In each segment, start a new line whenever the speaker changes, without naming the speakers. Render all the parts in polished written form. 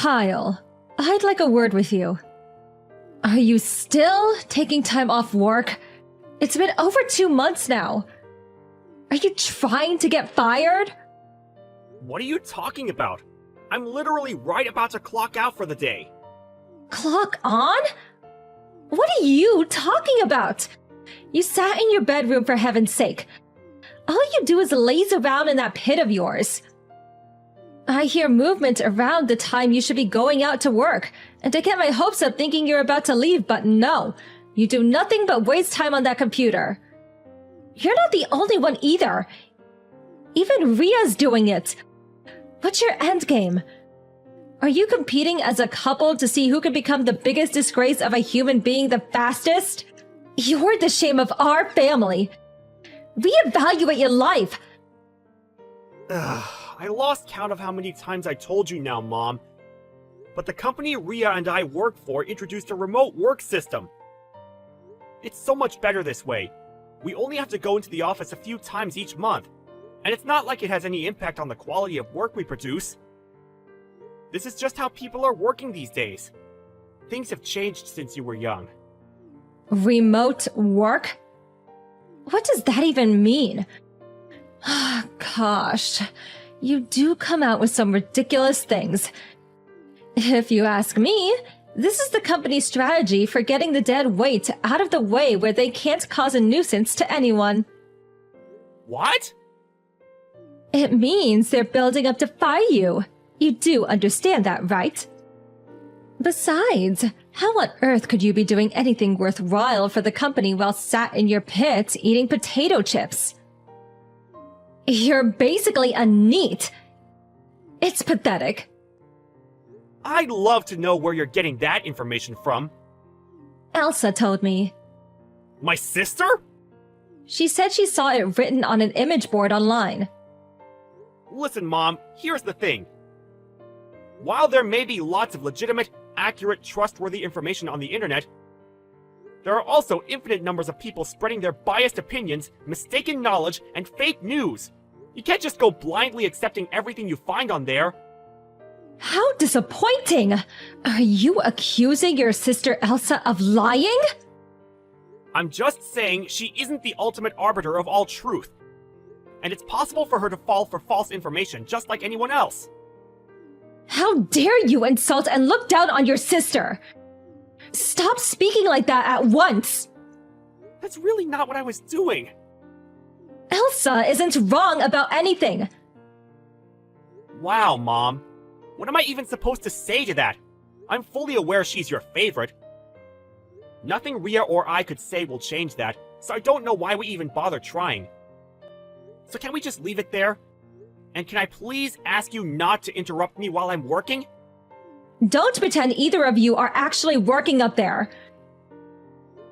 Kyle, I'd like a word with you. Are you still taking time off work? It's been over 2 months now. Are you trying to get fired?
What are you talking about? I'm literally right about to clock out for the day.
Clock on? What are you talking about? You sat in your bedroom for heaven's sake. All you do is laze around in that pit of yours. I hear movement around the time you should be going out to work, and I get my hopes up thinking you're about to leave, but no. You do nothing but waste time on that computer. You're not the only one either. Even Ria's doing it. What's your endgame? Are you competing as a couple to see who can become the biggest disgrace of a human being the fastest? You're the shame of our family. Reevaluate your life.
I lost count of how many times I told you now, Mom. But the company Ria and I work for introduced a remote work system. It's so much better this way. We only have to go into the office a few times each month. And it's not like it has any impact on the quality of work we produce. This is just how people are working these days. Things have changed since you were young.
Remote work? What does that even mean? Gosh, you do come out with some ridiculous things. If you ask me, this is the company's strategy for getting the dead weight out of the way where they can't cause a nuisance to anyone.
What?
It means they're building up to fire you. You do understand that, right? Besides, how on earth could you be doing anything worthwhile for the company while sat in your pit eating potato chips? You're basically a NEET. It's pathetic.
I'd love to know where you're getting that information from.
Elsa told me.
My sister?
She said she saw it written on an image board online.
Listen, Mom, here's the thing. While there may be lots of legitimate, accurate, trustworthy information on the internet, there are also infinite numbers of people spreading their biased opinions, mistaken knowledge, and fake news. You can't just go blindly accepting everything you find on there.
How disappointing! Are you accusing your sister Elsa of lying?
I'm just saying she isn't the ultimate arbiter of all truth. And it's possible for her to fall for false information just like anyone else.
How dare you insult and look down on your sister! Stop speaking like that at once!
That's really not what I was doing.
Elsa isn't wrong about anything!
Wow, Mom. What am I even supposed to say to that? I'm fully aware she's your favorite. Nothing Ria or I could say will change that, so I don't know why we even bother trying. So can we just leave it there? And can I please ask you not to interrupt me while I'm working?
Don't pretend either of you are actually working up there.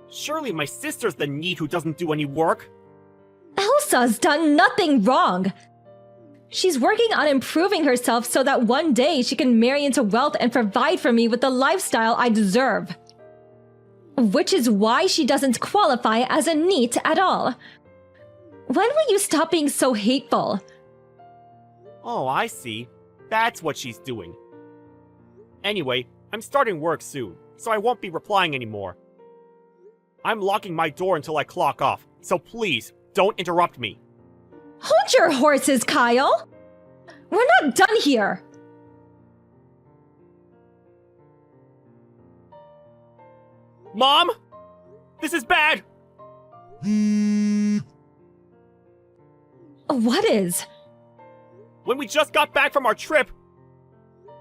Surely my sister's the NEET who doesn't do any work.
Elsa's done nothing wrong. She's working on improving herself so that one day she can marry into wealth and provide for me with the lifestyle I deserve. Which is why she doesn't qualify as a NEET at all. When will you stop being so hateful?
Oh, I see. That's what she's doing. Anyway, I'm starting work soon, so I won't be replying anymore. I'm locking my door until I clock off, so please, don't interrupt me.
Hold your horses, Kyle! We're not done here!
Mom? This is bad!
What is?
When we just got back from our trip,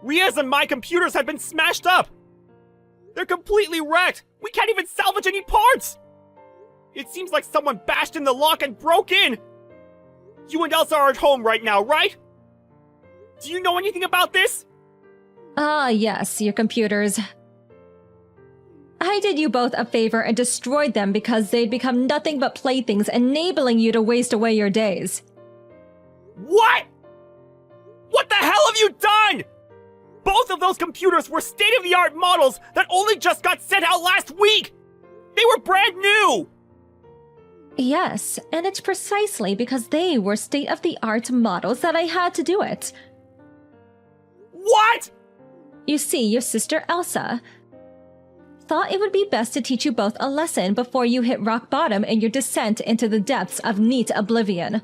Ria's and my computers have been smashed up! They're completely wrecked! We can't even salvage any parts! It seems like someone bashed in the lock and broke in! You and Elsa are at home right now, right? Do you know anything about this?
Yes, your computers. I did you both a favor and destroyed them because they'd become nothing but playthings, enabling you to waste away your days.
What? What the hell have you done? Both of those computers were state-of-the-art models that only just got sent out last week! They were brand new!
Yes, and it's precisely because they were state-of-the-art models that I had to do it.
What?
You see, your sister Elsa thought it would be best to teach you both a lesson before you hit rock bottom in your descent into the depths of NEET oblivion.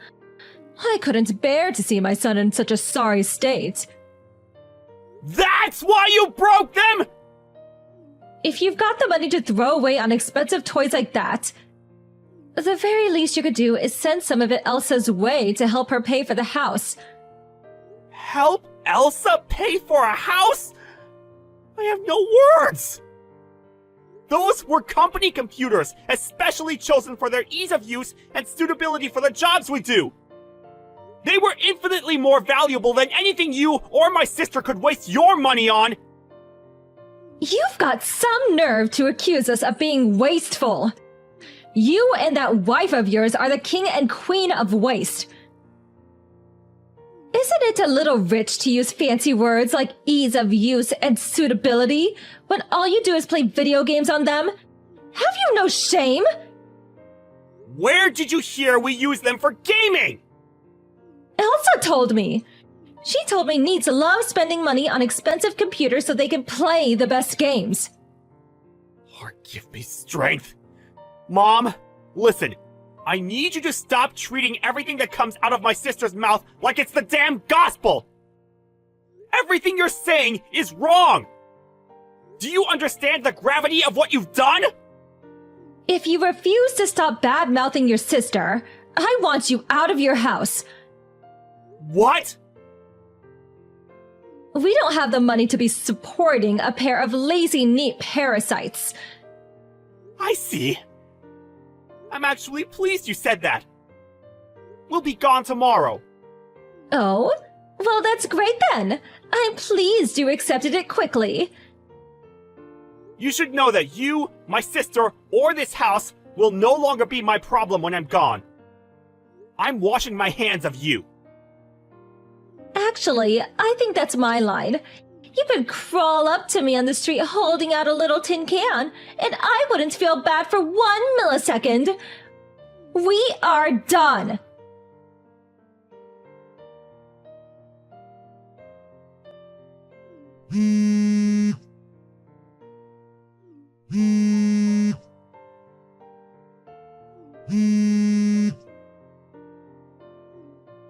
I couldn't bear to see my son in such a sorry state.
That's why you broke them?!
If you've got the money to throw away on expensive toys like that, the very least you could do is send some of it Elsa's way to help her pay for the house.
Help Elsa pay for a house? I have no words! Those were company computers, especially chosen for their ease of use and suitability for the jobs we do. They were infinitely more valuable than anything you or my sister could waste your money on.
You've got some nerve to accuse us of being wasteful. You and that wife of yours are the king and queen of waste. Isn't it a little rich to use fancy words like ease of use and suitability when all you do is play video games on them? Have you no shame?
Where did you hear we use them for gaming?
Elsa told me. She told me NEETs love spending money on expensive computers so they can play the best games.
Lord, give me strength. Mom, listen. I need you to stop treating everything that comes out of my sister's mouth like it's the damn gospel! Everything you're saying is wrong! Do you understand the gravity of what you've done?
If you refuse to stop bad-mouthing your sister, I want you out of your house.
What?
We don't have the money to be supporting a pair of lazy NEET parasites.
I see. I'm actually pleased you said that. We'll be gone tomorrow.
Oh? Well, that's great then. I'm pleased you accepted it quickly.
You should know that you, my sister, or this house will no longer be my problem when I'm gone. I'm washing my hands of you.
Actually, I think that's my line. You could crawl up to me on the street holding out a little tin can, and I wouldn't feel bad for 1 millisecond. We are done.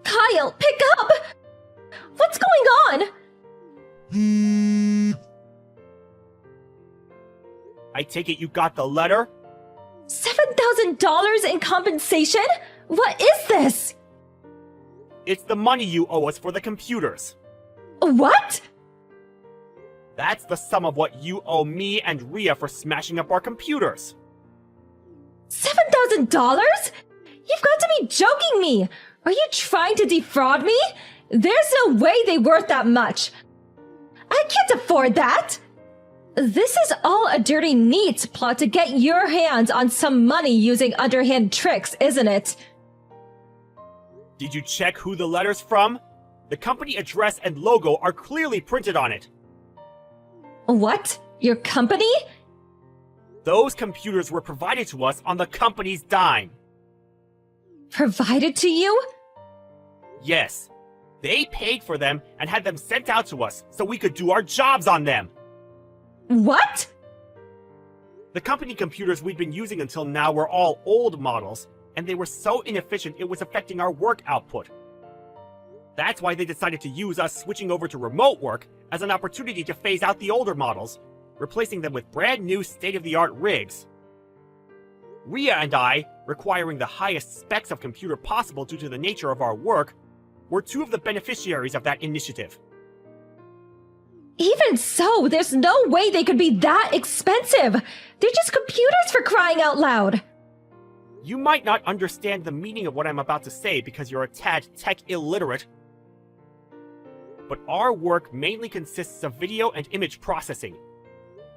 Kyle, pick up! What's going on?
I take it you got the letter?
$7,000 in compensation? What is this?
It's the money you owe us for the computers.
What?
That's the sum of what you owe me and Ria for smashing up our computers.
$7,000? You've got to be joking me! Are you trying to defraud me? There's no way they're worth that much. I can't afford that! This is all a dirty NEET plot to get your hands on some money using underhand tricks, isn't it?
Did you check who the letter's from? The company address and logo are clearly printed on it.
What? Your company?
Those computers were provided to us on the company's dime.
Provided to you?
Yes. They paid for them and had them sent out to us so we could do our jobs on them.
What?
The company computers we'd been using until now were all old models, and they were so inefficient it was affecting our work output. That's why they decided to use us switching over to remote work as an opportunity to phase out the older models, replacing them with brand new state-of-the-art rigs. Ria and I, requiring the highest specs of computer possible due to the nature of our work, were two of the beneficiaries of that initiative.
Even so, there's no way they could be that expensive! They're just computers for crying out loud!
You might not understand the meaning of what I'm about to say because you're a tad tech illiterate, but our work mainly consists of video and image processing.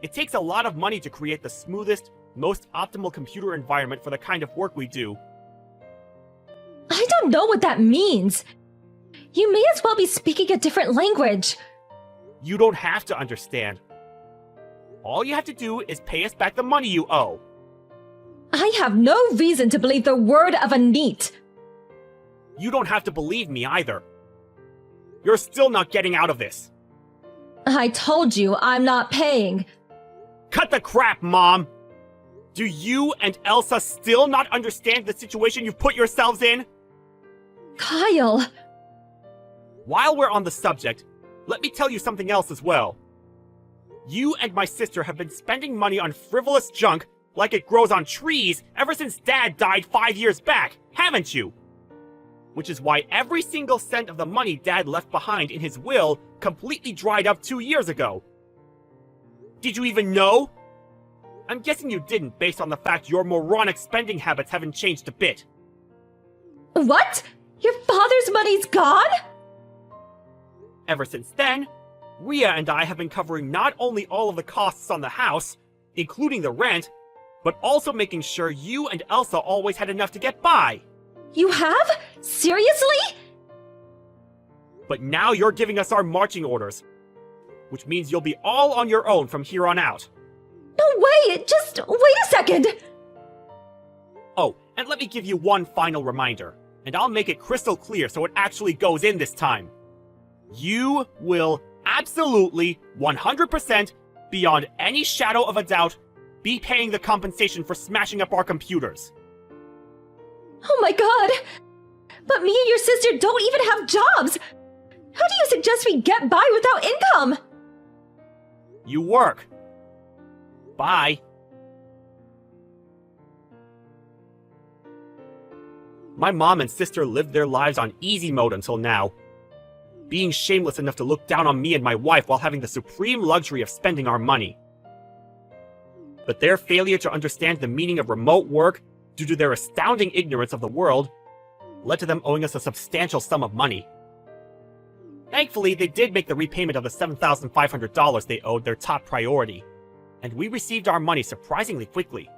It takes a lot of money to create the smoothest, most optimal computer environment for the kind of work we do.
I don't know what that means! You may as well be speaking a different language!
You don't have to understand. All you have to do is pay us back the money you owe.
I have no reason to believe the word of a NEET!
You don't have to believe me either. You're still not getting out of this.
I told you I'm not paying.
Cut the crap, Mom! Do you and Elsa still not understand the situation you've put yourselves in?
Kyle!
While we're on the subject, let me tell you something else as well. You and my sister have been spending money on frivolous junk like it grows on trees ever since Dad died 5 years back, haven't you? Which is why every single cent of the money Dad left behind in his will completely dried up 2 years ago. Did you even know? I'm guessing you didn't based on the fact your moronic spending habits haven't changed a bit.
What? Your father's money's gone?
Ever since then, Ria and I have been covering not only all of the costs on the house, including the rent, but also making sure you and Elsa always had enough to get by.
You have? Seriously?
But now you're giving us our marching orders, which means you'll be all on your own from here on out.
No way! Just wait a second!
Oh, and let me give you one final reminder, and I'll make it crystal clear so it actually goes in this time. You will absolutely, 100%, beyond any shadow of a doubt, be paying the compensation for smashing up our computers.
Oh my god! But me and your sister don't even have jobs! How do you suggest we get by without income?
You work. Bye. My mom and sister lived their lives on easy mode until now, being shameless enough to look down on me and my wife while having the supreme luxury of spending our money. But their failure to understand the meaning of remote work, due to their astounding ignorance of the world, led to them owing us a substantial sum of money. Thankfully, they did make the repayment of the $7,500 they owed their top priority, and we received our money surprisingly quickly.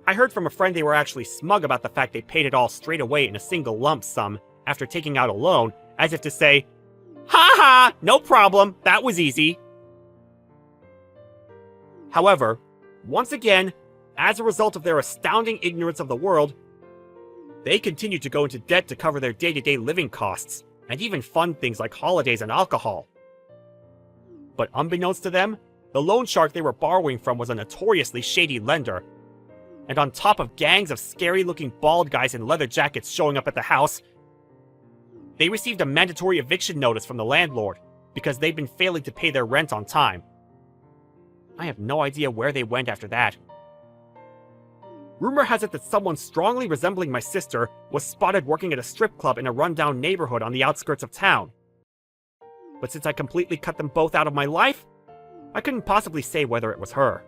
I heard from a friend they were actually smug about the fact they paid it all straight away in a single lump sum after taking out a loan, as if to say, "Ha ha, no problem, that was easy." However, once again, as a result of their astounding ignorance of the world, they continued to go into debt to cover their day-to-day living costs, and even fund things like holidays and alcohol. But unbeknownst to them, the loan shark they were borrowing from was a notoriously shady lender, and on top of gangs of scary-looking bald guys in leather jackets showing up at the house, they received a mandatory eviction notice from the landlord because they'd been failing to pay their rent on time. I have no idea where they went after that. Rumor has it that someone strongly resembling my sister was spotted working at a strip club in a rundown neighborhood on the outskirts of town. But since I completely cut them both out of my life, I couldn't possibly say whether it was her.